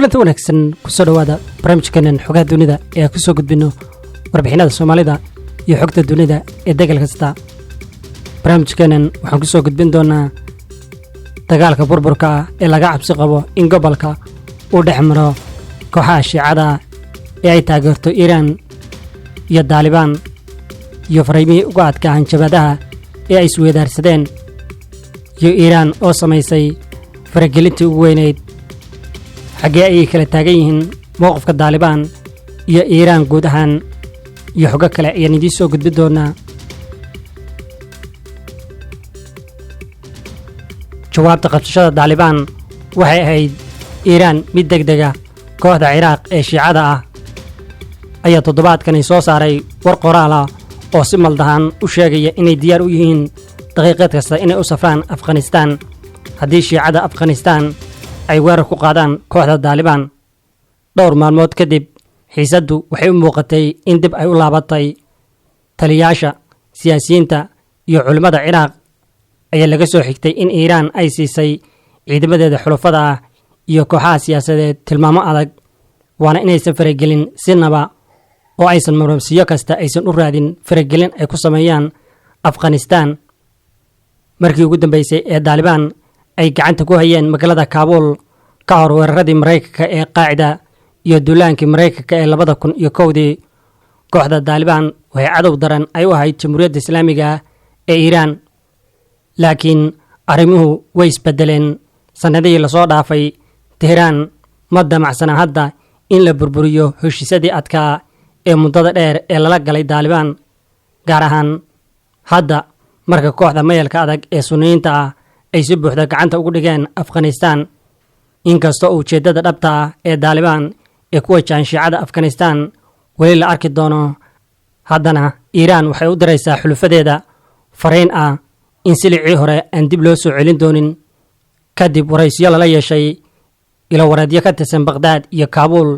kulanti wanaagsan ku soo dhawaada barnaamijkeenan xogaha dunida ee ku soo gudbino warbixinada Soomaalida iyo xogta dunida ee degal kasta. barnaamijkeenan waxaan ku soo gudbin doonaa dagaalka burburka ee laga cabsi qabo in gobolka uu dhex maro kooxaha Shiicada ee ay taageerto Iiraan iyo Taliban iyo fariimihii uga adkaa hanjabaadaha ee ay isweydaarsadeen iyo Iiraan oo samaysay faragelintii ugu weyneyd. xaggee ayay kala taagan yihiin mowqifka Taliban iyo Iiraan guud ahaan iyo xogo kale ayaan idiin soo gudbin doonaa. jawaabta qabsashada Taliban waxay ahayd Iiraan mid degdega. kooxda Ciraaq ee Shiicada ah ayaa toddobaadkani soo saaray war qoraal ah oo si maldahan u sheegaya inay diyaar u yihiin daqiiqad kasta inay u safraan Afghanistan haddii Shiicada Afghanistan ay weerar ku qaadaan kooxda Taliban. dhowr maalmood kadib xiisaddu waxay u muuqatay in dib ay u laabatay. taliyaasha siyaasiyiinta iyo culimada Ciraaq ayaa laga soo xigtay in Iiraan ay siisay ciidamadeeda xulafada ah iyo kooxaha siyaasadeed tilmaamo adag, waana inaysan faragelin sinaba oo aysan marmarsiyo kasta aysan u raadin faragelin ay ku sameeyaan Afghanistan. markii ugu dambeysay ee Taliban ay gacanta ku hayeen magaalada Kaabul ka hor weeraradii Mareykanka ee Qaacida iyo duulaankii Mareykanka ee 2001, kooxda Taliban waxay cadow daran ay u ahayd Jamhuuriyadda Islaamiga ee Iiraan. laakiin arrimuhu way isbedeleen sanadihii la soo dhaafay. Teheraan ma damacsana hadda in la burburiyo heshiisyadii adkaa ee muddada dheer ee lala galay Taliban, gaar ahaan hadda marka kooxda mayalka adag ee Sunniyiinta ah ay si buuxda gacanta ugu dhigeen Afghanistan. inkastoo ujeeddada dhabta ah ee Taliban ee ku wajahan Shiicada Afghanistan weli la arki doono, haddana Iiraan waxay u diraysaa xulufadeeda fariin ah in silicii hore aan dib loo soo celin doonin. kadib waraysiyo lala yeeshay ilo wareedyo ka tirsan Baghdad iyo Kaabul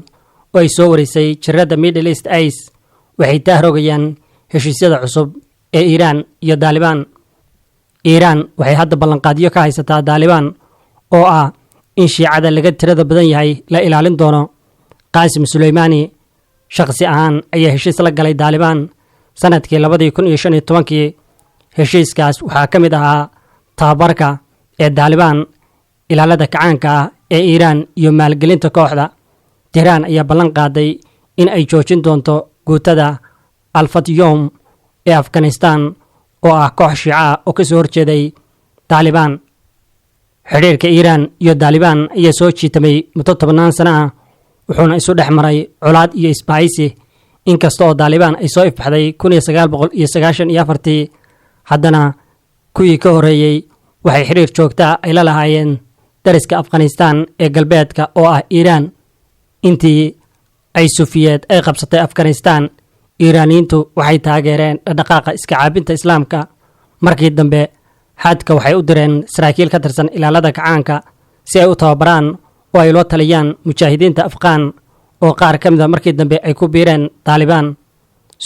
oo ay soo warisay jirada Middle East Eyes, waxay tahrogayaan heshiisyada cusub ee Iiraan iyo Taliban. Iiraan waxay hadda ballanqaadyo ka haysataa Taliban oo ah in Shiicada laga tirada badan yahay la ilaalin doono. Qaasim Suleymani shakhsi ahaan ayaa heshiis la galay Taliban sanadkii 2015. heshiiskaas waxaa ka mid ahaa tababarka ee Taliban, ilaalada kacaanka ah ee Iiraan iyo maalgelinta kooxda. Teheraan ayaa ballan qaaday in ay joojin doonto guutada Al-Fatiyom ee Afghanistan oo ah koox Shiica oo ka soo horjeeday Taliban. xiriirka Iiraan iyo Taliban ayaa soo jiitamay muddo 10 sano ah, wuxuuna isu dhex maray colaad iyo isbahaysi. inkasta oo Taliban ay soo ifbaxday 1994, haddana kuwii ka horeeyey waxay xiriir joogta ay la lahaayeen dariska Afghanistan ee galbeedka oo ah Iiraan. intii ay Suufiyeed ay qabsatay Afghanistan, Iiraaniyiintu waxay taageereen dhaqdhaqaaqa iska caabinta Islaamka. markii dambe xadka waxay u direen saraakiil ka tirsan ilaalada kacaanka si ay u tababaraan oo ay loo taliyaan mujaahidiinta Afghaan oo qaar ka mid a markii dambe ay ku biireen Taliban.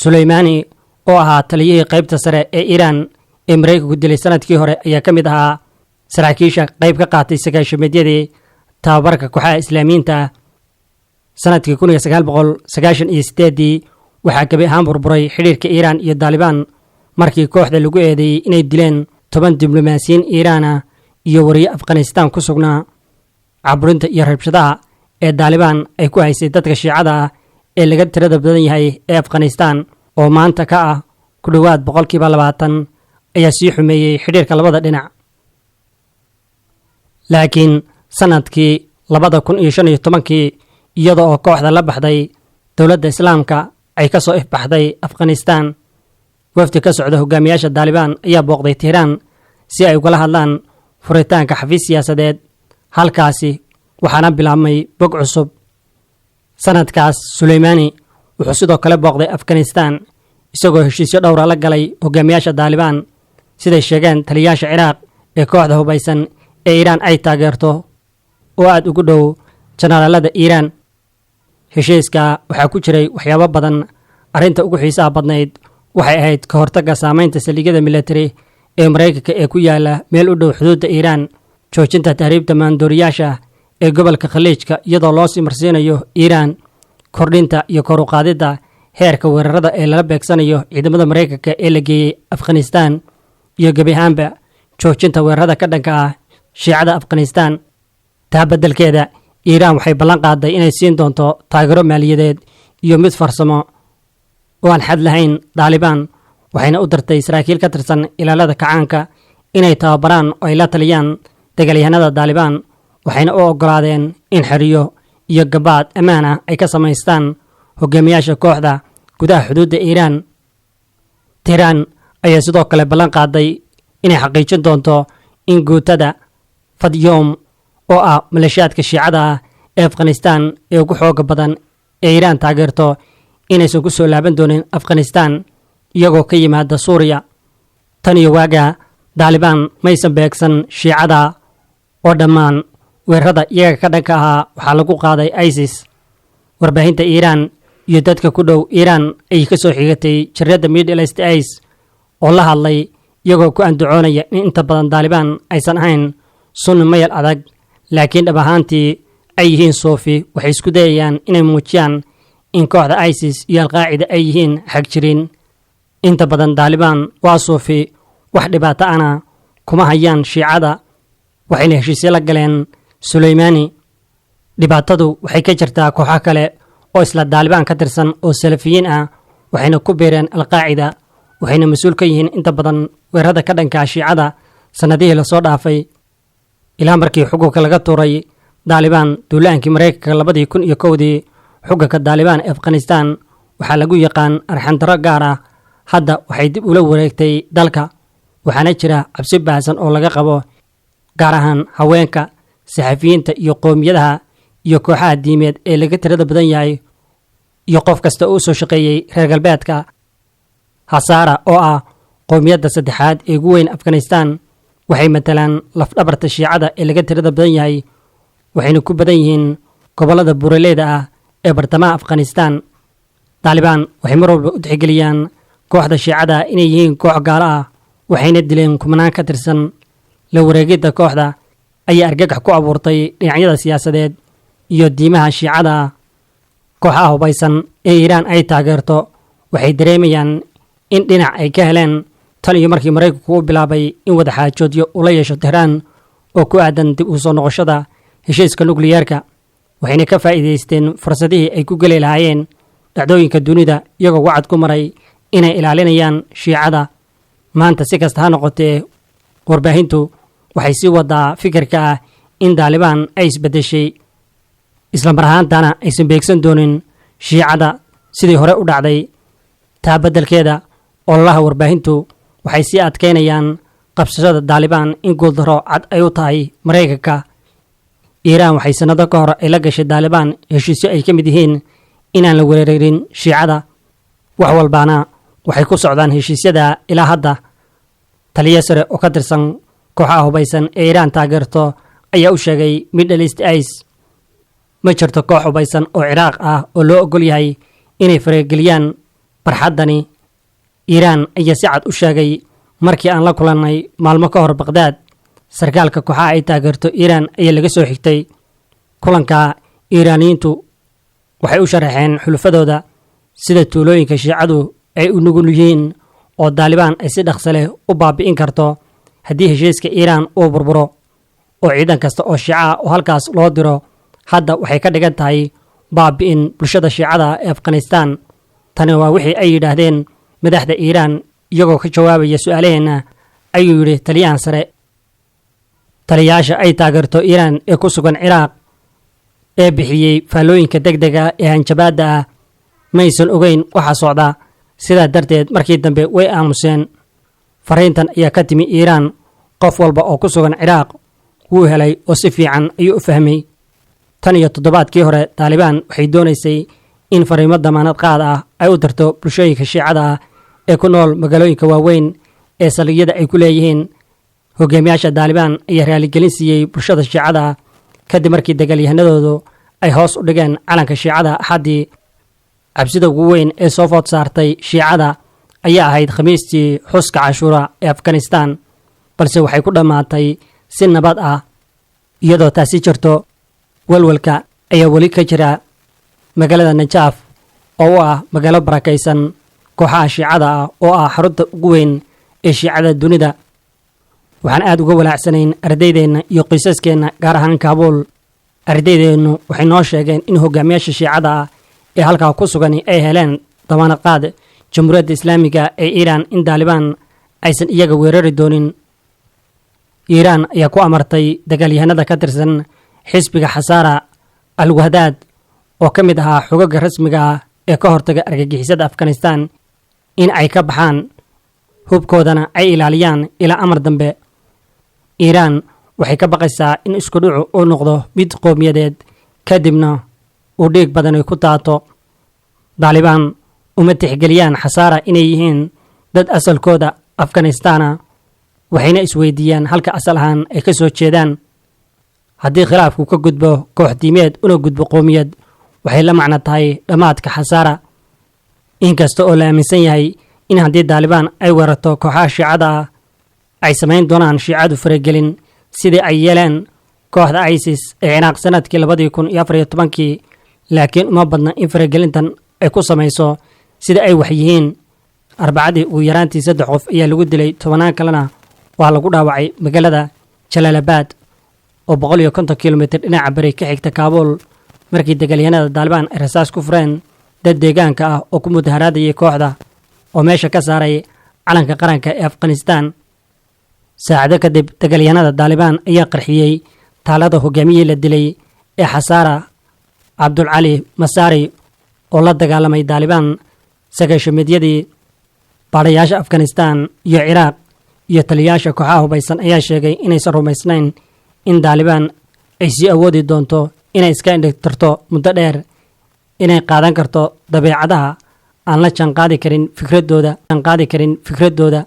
Suleymani oo ahaa taliyihii qaybta sare ee Iiraan ee Mareykanku dilay sanadkii hore ayaa ka mid ahaa saraakiisha qayb ka qaatay sagaashameedyadii tababarka kooxaha Islaamiyiinta. sanadkii 1998 waxaa gabi ahaan burburay xiriirka Iiraan iyo Taliban markii kooxda lagu eedeeyey inay dileen 10 diblomaasiyiin Iiraan ah iyo wariye Afghanistan ku sugnaa. caburinta iyo rabshadaha ee Taliban ay ku haysay dadka Shiicada ah ee laga tirada badan yahay ee Afghanistan oo maanta ka ah ku dhowaad 20% ayaa sii xumeeyey xiriirka labada dhinac. laakiin sanadkii 2015, iyada oo kooxda la baxday dowladda Islaamka ay ka soo ifbaxday Afghanistan, wafdi ka socda hogaamiyaasha Taliban ayaa booqday Teheraan si ay ugala hadlaan furitaanka xafiis siyaasadeed halkaasi, waxaana bilaabmay bog cusub. sanadkaas Suleymani wuxuu sidoo kale booqday Afghanistan isagoo heshiisyo dhowr la galay hogaamiyaasha Taliban, siday sheegeen taliyaasha Ciraaq ee kooxda hubaysan ee Iiraan ay taageerto oo aad ugu dhow janaalada Iiraan. heshiiska waxaa ku jiray waxyaabo badan. arrinta ugu xiisaha badnayd waxay ahayd ka hortagga saameynta saldhigyada military ee Mareykanka ee ku yaala meel u dhow xuduudda Iiraan, joojinta tahriibta maandooriyaasha ee gobolka khaliijka iyadoo loo sii marsiinayo iiraan kordhinta iyo kor u qaadidda heerka weerarada ee lala beegsanayo ciidamada maraykanka ee la geeyey afghanistaan iyo gebi ahaanba joojinta weerarada ka dhanka ah shiicada afghanistaan. taa beddelkeeda iiraan waxay ballan qaaday inay siin doonto taageero maaliyadeed iyo mid farsamo oo aan xad lahayn daalibaan, waxayna u dirtay saraakiil ka tirsan ilaalada kacaanka inay tababaraan oo ay la taliyaan dagaalyahanada daalibaan, waxayna u oggolaadeen in xeriyo iyo gabaad ammaan ah ay ka samaystaan hogaamiyaasha kooxda gudaha xuduudda iiraan. tiiraan ayaa sidoo kale ballan qaaday inay xaqiijin doonto in guutada fadyoom oo ah maleeshiyaadka shiicada ah ee afghanistaan ee ugu xooga badan ee iiraan taageerto inaysan ku soo laaban doonin afghanistaan iyagoo ka yimaada suuriya. tan iyo waagaa daalibaan maysan beegsan shiicada oo dhammaan weerarada iyaga ka dhanka ahaa waxaa lagu qaaday isis. warbaahinta iiraan iyo dadka ku dhow iiraan ayay ka soo xigatay jaridda Middle East Eyes oo la hadlay iyagoo ku andacoonaya in inta badan daalibaan aysan ahayn sunni mayal adag, laakiin dhab ahaantii ay yihiin suufi. waxay isku dayayaan inay muujiyaan in kooxda isis iyo alqaacida ay yihiin xagjiriin. inta badan daalibaan waa suufi, wax dhibaato ana kuma hayaan shiicada, waxayna heshiisyo la galeen suleymaani. dhibaatadu waxay ka jirtaa kooxo kale oo isla daalibaan ka tirsan oo salafiyiin ah, waxayna ku biireen alqaacida, waxayna mas-uul ka yihiin inta badan weerarada ka dhanka shiicada sannadihii lasoo dhaafay. ilaa markii xukunka laga tuuray daalibaan duulaankii maraykanka 2001 xukunka daalibaan ee afghanistaan waxaa lagu yaqaan arxandaro gaar ah. hadda waxay dib ula wareegtay dalka, waxaana jira cabsi baahsan oo laga qabo gaar ahaan haweenka, saxafiyiinta iyo qowmiyadaha iyo kooxaha diimeed ee laga tirada badan yahay iyo qof kasta oo soo shaqeeyey reer galbeedka. hasaara oo ah qowmiyadda saddexaad ee ugu weyn afghanistaan waxay matalaan lafdhabarta shiicada ee laga tirada badan yahay, waxayna ku badan yihiin gobollada buuraleyda ah ee bartamaha afghanistaan. daalibaan waxay mar walba u tixgeliyaan kooxda shiicada inay yihiin koox gaalo ah, waxayna dileen kumanaan ka tirsan. la wareegidda kooxda ayaa argagax ku abuurtay dhinacyada siyaasadeed iyo diimaha shiicada ah. kooxaha hubaysan ee iiraan ay taageerto waxay dareemayaan in dhinac ay ka heleen tan iyo markii maraykanku u bilaabay in wadaxaajoodyo ula yeesho Tehraan oo ku aadan dib u soo noqoshada heshiiska nukliyeerka, waxayna ka faa'iidaysteen fursadihii ay ku geli lahaayeen dhacdooyinka dunida iyagoo wacad ku maray inay ilaalinayaan shiicada. maanta si kasta ha noqotee warbaahintu waxay sii wadaa fikirka ah in daalibaan ay isbeddeshay, isla mar ahaantana aysan beegsan doonin shiicada sidii hore u dhacday. taa beddelkeeda ololaha warbaahintu waxay sii adkaynayaan qabsashada daalibaan in guuldaro cad ay u tahay maraykanka. iiraan waxay sannado ka hor ay la gashay daalibaan heshiisyo ay ka mid yihiin inaan la weerarin shiicada, wax walbaana waxay ku socdaan heshiisyada ilaa hadda. taliya sare oo ka tirsan kooxaha hubaysan ee iiraan taageerto ayaa u sheegay Middle East Eyes ma jirto koox hubaysan oo ciraaq ah oo loo oggol yahay inay farageliyaan barxaddani. iiraan ayaa si cad u sheegay markii aan la kulannay maalmo ka hor Baqdaad. sarkaalka kooxaha ay taageerto iiraan ayaa laga soo xigtay kulanka. iiraaniyiintu waxay u sharaxeen xulufadooda sida tuulooyinka shiicadu ay u nugul yihiin oo daalibaan ay si dhaqso leh u baabi'in karto haddii heshiiska iiraan uu burburo oo ciidan kasta oo shiica oo halkaas loo diro. hadda waxay ka dhigan tahay baabi'in bulshada shiicada ee afghanistaan. tani waa wixii ay yidhaahdeen madaxda iiraan iyagoo ka jawaabaya su'aalaheenna, ayuu yidhi taliyahan sare. taliyayaasha ay taageerto iiraan ee ku sugan ciraaq ee bixiyey faallooyinka degdega ee hanjabaadda ah maysan ogeyn waxa socda, sidaa darteed markii dambe way aamuseen. fariintan ayaa ka timi iiraan. qof walba oo ku sugan ciraaq wuu helay oo si fiican ayuu u fahmay. tan iyo toddobaadkii hore daalibaan waxay doonaysay in fariimo damaanad qaad ah ay u dirto bulshooyinka shiicada ah ee ku nool magaalooyinka waaweyn ee saldhigyada ay ku leeyihiin. hogaamiyaasha daalibaan ayaa raaligelin siiyey bulshada shiicada kadib markii dagaalyahanadoodu ay hoos u dhigeen calanka shiicada axaddii. cabsida ugu weyn ee soo food saartay shiicada ayaa ahayd khamiistii xuska cashuura ee afghanistaan, balse waxay ku dhammaatay si nabad ah. iyadoo taasi jirto, walwalka ayaa weli ka jira magaalada najaaf oo u ah magaalo barakaysan kooxaha shiicada ah oo ah xarunta ugu weyn ee shiicada dunida. waxaan aad uga walaacsanayn ardaydeenna iyo qiisaskeenna gaar ahaan kaabuul. ardaydeennu waxay noo sheegeen in hogaamiyaasha shiicada ah ee halkaa ku sugan ay heleen damaanad qaad jamhuuriyadda islaamiga ee iiraan in daalibaan aysan iyaga weerari doonin. iiraan ayaa ku amartay dagaalyahanada ka tirsan xisbiga xasaara al-wahdaad oo ka mid ahaa xogaga rasmiga ah ee ka hortaga argagixisada afghanistan in ay ka baxaan hubkoodana ay ilaaliyaan ilaa amar dambe. iiraan waxay ka baqaysaa in isku dhucu uu noqdo mid qowmiyadeed kadibna uu dhiig badani ku daato. daalibaan uma tixgeliyaan xasaara inay yihiin dad asalkooda afghanistaana, waxayna isweydiiyaan halka asal ahaan ay ka soo jeedaan. haddii khilaafku ka gudbo koox diimeed una gudbo qowmiyad, waxay la macno tahay dhammaadka xasaara. inkasta oo la aaminsan yahay in haddii daalibaan ay weerarto kooxaha shiicada ah ay samayn doonaan shiicadu faragelin sidii ay yeeleen kooxda isis ee ciraaq sanadkii 2014, laakiin uma badna in faragelintan ay ku samayso sida ay wax yihiin. arbacadii ugu yaraantii 3 qof ayaa lagu dilay, 10 kalena waa lagu dhaawacay magaalada jalaalabad oo 150 kilomitir dhinaca bari ka xigta kaabuul markii dagaalyahanada daalibaan ay rasaas ku fureen dad deegaanka ah oo ku mudaharaadayay kooxda oo meesha ka saaray calanka qaranka ee afghanistan. saacado kadib dagaalyahanada daalibaan ayaa qarxiyey taalada hogaamiyihii la dilay ee xasaara cabdulcali masaari oo la dagaalamay daalibaan sagaashameedyadii. baadhayaasha afghanistan iyo ciraaq iyo taliyayaasha kooxaha hubaysan ayaa sheegay inaysan rumaysnayn in daalibaan ay sii awoodi doonto inay iska indhitirto muddo dheer, inay qaadan karto dabeecadaha aan la jaanqaadi karin fikradooda